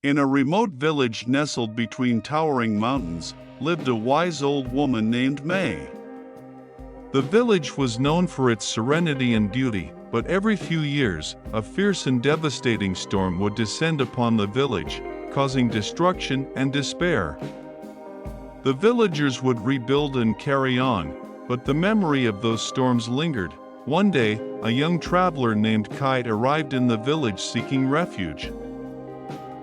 In a remote village nestled between towering mountains, lived a wise old woman named May. The village was known for its serenity and beauty, but every few years, a fierce and devastating storm would descend upon the village, causing destruction and despair. The villagers would rebuild and carry on, but the memory of those storms lingered. One day, a young traveler named Kai arrived in the village seeking refuge.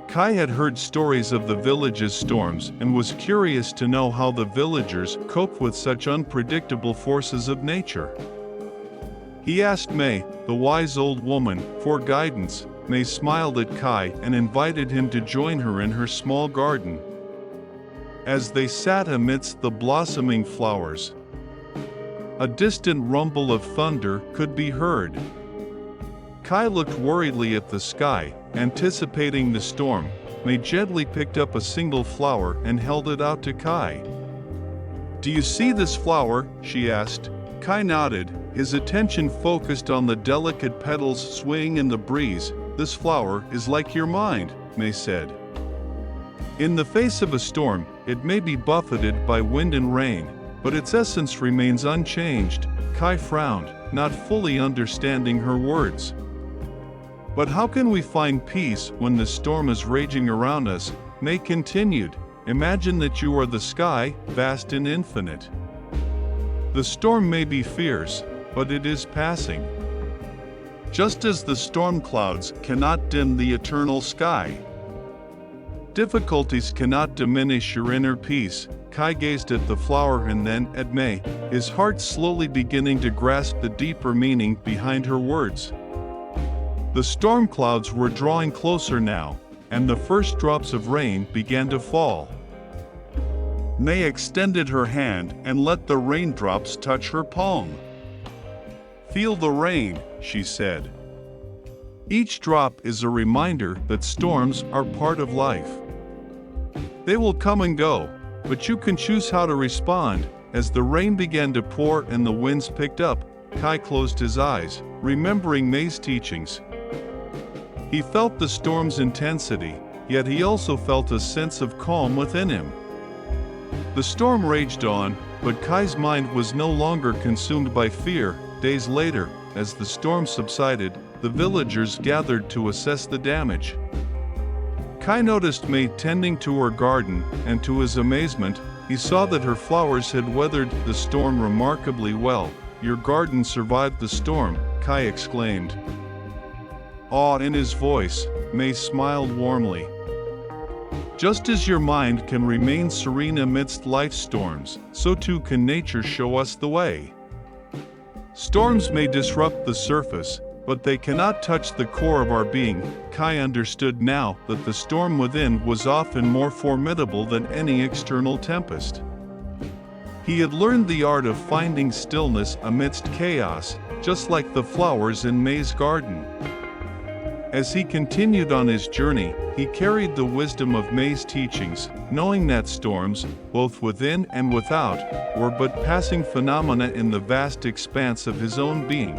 Kai had heard stories of the village's storms and was curious to know how the villagers cope with such unpredictable forces of nature. He asked May, the wise old woman, for guidance. May smiled at Kai and invited him to join her in her small garden. As they sat amidst the blossoming flowers, a distant rumble of thunder could be heard. Kai looked worriedly at the sky, anticipating the storm. May gently picked up a single flower and held it out to Kai. "Do you see this flower?" she asked. Kai nodded, his attention focused on the delicate petals swaying in the breeze. "This flower is like your mind," May said. "In the face of a storm, it may be buffeted by wind and rain, but its essence remains unchanged." Kai frowned, not fully understanding her words. "But how can we find peace when the storm is raging around us?" May continued. "Imagine that you are the sky, vast and infinite. The storm may be fierce, but it is passing. Just as the storm clouds cannot dim the eternal sky. Difficulties cannot diminish your inner peace." Kai gazed at the flower and then at May, his heart slowly beginning to grasp the deeper meaning behind her words. The storm clouds were drawing closer now, and the first drops of rain began to fall. May extended her hand and let the raindrops touch her palm. "Feel the rain," she said. "Each drop is a reminder that storms are part of life. They will come and go, but you can choose how to respond." As the rain began to pour and the winds picked up, Kai closed his eyes, remembering May's teachings. He felt the storm's intensity, yet he also felt a sense of calm within him. The storm raged on, but Kai's mind was no longer consumed by fear. Days later, as the storm subsided, the villagers gathered to assess the damage. Kai noticed May tending to her garden, and to his amazement, he saw that her flowers had weathered the storm remarkably well. "Your garden survived the storm," Kai exclaimed. Awe in his voice, May smiled warmly. "Just as your mind can remain serene amidst life's storms, so too can nature show us the way. Storms may disrupt the surface, but they cannot touch the core of our being." Kai understood now that the storm within was often more formidable than any external tempest. He had learned the art of finding stillness amidst chaos, just like the flowers in May's garden. As he continued on his journey, he carried the wisdom of May's teachings, knowing that storms, both within and without, were but passing phenomena in the vast expanse of his own being.